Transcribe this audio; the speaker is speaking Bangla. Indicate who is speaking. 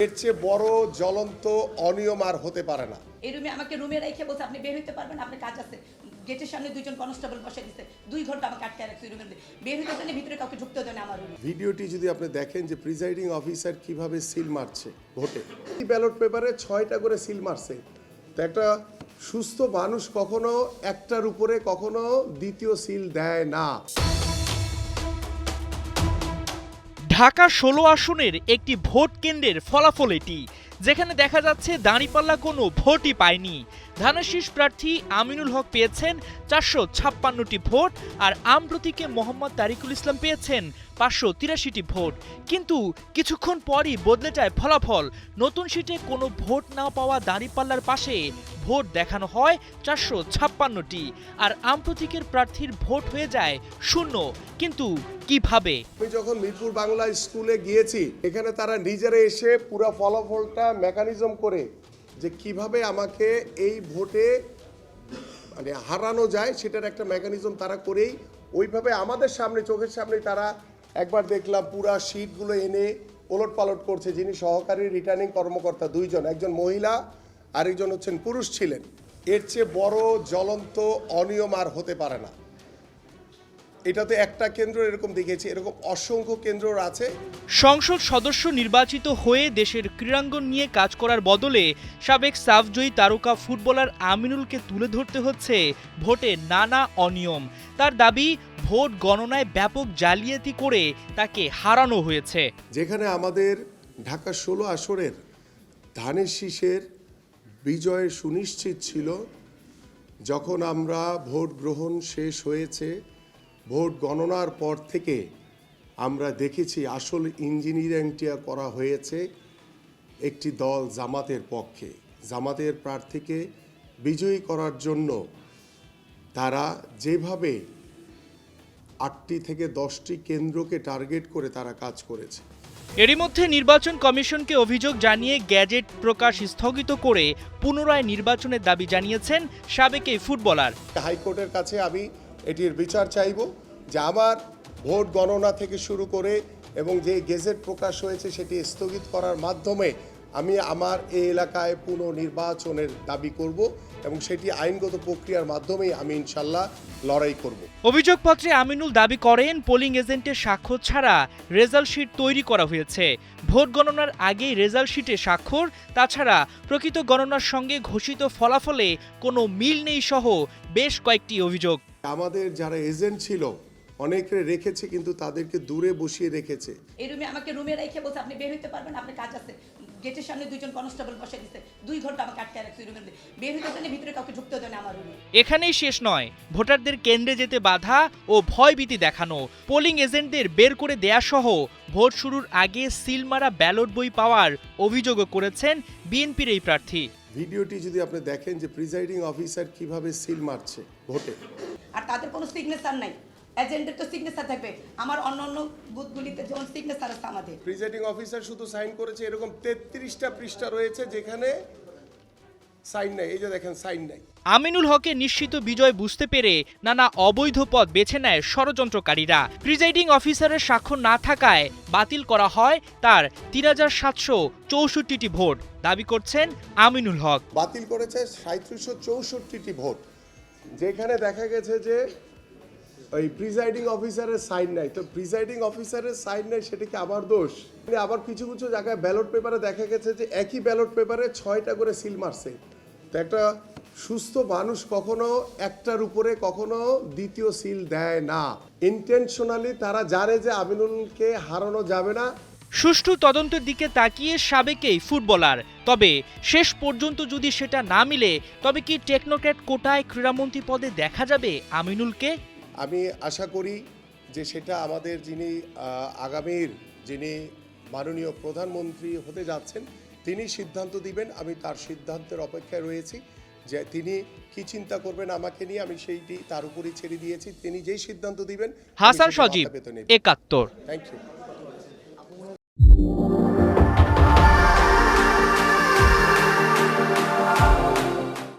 Speaker 1: এর চেয়ে বড় জ্বলন্ত অনিয়ম আর হতে পারে না।
Speaker 2: এই রুমে আমাকে রুমে রেখে বলছে আপনি বের হইতে পারবেন, আপনার কাজ আছে। গেটের সামনে দুইজন কনস্টেবল বসে দিচ্ছে, 2 ঘন্টা আমাকে আটকে রাখছে রুমের মধ্যে। বের হইতে দেন, ভিতরে কাউকে ঢুকতে দেন আমার রুমে।
Speaker 1: ভিডিওটি যদি আপনি দেখেন যে প্রিজাইডিং অফিসার কিভাবে সিল মারছে ভোটে, ব্যালট পেপারে 6টা করে সিল মারছে। তো একটা সুস্থ মানুষ কখনো একটার উপরে কখনো দ্বিতীয় সিল দেয় না।
Speaker 3: ঢাকা 16 আসনের একটি ভোট কেন্দ্রের ফলাফল এটি, যেখানে দেখা যাচ্ছে দাঁড়িপাল্লা কোনো ভোটই পায়নি। ধানের প্রার্থী আমিনুল হক পেয়েছেন 456টি ভোট, আর আম প্রতীকে মোহাম্মদ তারিকুল ইসলাম পেয়েছেন 583টি ভোট। কিন্তু কিছুক্ষণ পরই বদলে যায় ফলাফল। নতুন সিটে কোনো ভোট না পাওয়া দাঁড়িপাল্লার পাশে ভোট দেখানো হয় 456টি, আর আম প্রতীকের প্রার্থীর ভোট হয়ে যায় 0। কিন্তু কিভাবে?
Speaker 1: আমি যখন মিরপুর বাংলা স্কুলে গিয়েছি, এখানে তারা নিজেরা এসে পুরো ফলাফলটা মেকানিজম করে যে কিভাবে আমাকে এই ভোটে মানে হারানো যায় সেটার একটা মেকানিজম তারা করেই ওইভাবে আমাদের সামনে চোখের সামনে তারা একবার দেখলাম পুরা শিটগুলো এনে ওলট পালট করছে। যিনি সহকারী রিটার্নিং কর্মকর্তা দুইজন, একজন মহিলা আরেকজন হচ্ছেন পুরুষ ছিলেন। এর চেয়ে বড় জ্বলন্ত অনিয়ম আর হতে পারে না। এটা তো একটা কেন্দ্র এরকম দেখেছি, এরকম অসংখ্য কেন্দ্র আছে।
Speaker 3: সংসদ সদস্য নির্বাচিত হয়ে দেশের ক্রীড়াঙ্গন নিয়ে কাজ করার বদলে সাবেক সাফজয়ী তারকা ফুটবলার আমিনুলকে তুলে ধরতে হচ্ছে ভোটে নানা অনিয়ম। তার দাবি, ভোট গণনায় ব্যাপক জালিয়াতি করে তাকে হারানো হয়েছে।
Speaker 1: যেখানে আমাদের ঢাকা 16 আসনের ধানের শীষের বিজয় সুনিশ্চিত ছিল, যখন আমরা ভোট গ্রহণ শেষ হয়েছে, ভোট গণনার পর থেকে আমরা দেখেছি আসল ইঞ্জিনিয়ারিংটা করা হয়েছে একটি দল জামাতের পক্ষে। জামাতের প্রার্থীকে বিজয়ী করার জন্য তারা যেভাবে 8টি থেকে 10টি কেন্দ্রকে টার্গেট করে তারা কাজ করেছে।
Speaker 3: এরই মধ্যে নির্বাচন কমিশনকে অভিযোগ জানিয়ে গ্যাজেট প্রকাশ স্থগিত করে পুনরায় নির্বাচনের দাবি জানিয়েছেন সাবেক এই ফুটবলার।
Speaker 1: হাইকোর্টের কাছে আমি এটির বিচার চাইব যে আমার ভোট গণনা থেকে শুরু করে এবং যে গেজেট প্রকাশ হয়েছে সেটি স্থগিত করার মাধ্যমে আমি আমার এই এলাকায় পুনর্নির্বাচনের দাবি করব এবং সেটি আইনগত প্রক্রিয়ার মাধ্যমেই আমি ইনশাল্লাহ লড়াই করব।
Speaker 3: অভিযোগপত্রে আমিনুল দাবি করেন, পোলিং এজেন্টের স্বাক্ষর ছাড়া রেজাল্ট শিট তৈরি করা হয়েছে। ভোট গণনার আগেই রেজাল্ট শিটে স্বাক্ষর, তাছাড়া প্রকৃত গণনার সঙ্গে ঘোষিত ফলাফলে কোনো মিল নেই সহ বেশ কয়েকটি অভিযোগ।
Speaker 1: আমাদের যারা এজেন্ট ছিল অনেকে রেখেছে, কিন্তু তাদেরকে দূরে বসিয়ে রেখেছে।
Speaker 2: এই রুমে আমাকে রুমে রেখে বলছে আপনি বের হইতে পারবেন, আপনার কাজ আছে। গেটের সামনে দুইজন কনস্টেবল বসে দিচ্ছে, 2 ঘন্টা আমাকে আটকে রাখছে রুমের মধ্যে। বের হইতে দেন, ভিতরে কাউকে ঢুকতে দেন আমার রুমে।
Speaker 3: এখানেই শেষ নয়, ভোটারদের কেন্দ্রে যেতে বাধা ও ভয়ভীতি দেখানো, পোলিং এজেন্টদের বের করে দেয়া সহ ভোট শুরুর আগে সিল মারা ব্যালট বই পাওয়ার অভিযোগও করেছেন বিএনপির এই প্রার্থী।
Speaker 1: ভিডিওটি যদি আপনি দেখেন যে প্রিজাইডিং অফিসার কিভাবে সিল মারছে ভোটে,
Speaker 2: আর তাদের কোনো সিগনেচার নাই। এজেন্টের তো সিগনেচার থাকবে, আমার অন্য বুথগুলিতে যেমন সিগনেচার আছে আমাদের।
Speaker 1: প্রিজাইডিং অফিসার শুধু সাইন করেছে, এরকম 33টা পৃষ্ঠা রয়েছে যেখানে সাইন নাই। এই যে দেখেন, সাইন নাই।
Speaker 3: আমিনুল হকের নিশ্চিত বিজয় বুঝতে পেরে নানা অবৈধ পথ বেছে নেয় ষড়যন্ত্রকারীরা। প্রিজাইডিং অফিসারের স্বাক্ষর না থাকায় বাতিল করা হয় তার 3764টি ভোট, দাবি করছেন আমিনুল হক।
Speaker 1: বাতিল করেছে 3764টি ভোট, যেখানে দেখা গেছে যে ওই প্রিজাইডিং অফিসারের সাইন নাই। তো প্রিজাইডিং অফিসারের সাইন নাই, সেটা কি আমার দোষ? আবার কিছু কিছু জায়গায় ব্যালট পেপারে দেখা গেছে যে একই ব্যালট পেপারে 6টা করে সিল মারছে। তো একটা সুস্থ মানুষ কখনো একটার উপরে কখনো দ্বিতীয় সিল দেয় না। ইন্টেনশনালি তারা জানে যে আমিনুলকে হারানো যাবে না।
Speaker 3: সুষ্ঠু তদন্তের দিকে তাকিয়ে সাবেক এই ফুটবলার, তবে শেষ পর্যন্ত যদি সেটা না মিলে তবে কি টেকনোক্র্যাট কোটায় ক্রীড়ামন্ত্রী পদে দেখা যাবে আমিনুলকে?
Speaker 1: আমি আশা করি যে সেটা আমাদের আগামীর যিনি মাননীয় প্রধানমন্ত্রী হতে যাচ্ছেন তিনি সিদ্ধান্ত দিবেন। আমি তার সিদ্ধান্তের অপেক্ষায় রয়েছি যে তিনি কি চিন্তা করবেন আমাকে নিয়ে, আমি সেইটি তার উপরই ছেড়ে দিয়েছি। তিনি যেই সিদ্ধান্ত দিবেন।
Speaker 3: হাসান সজীব, 71।
Speaker 1: Thank you.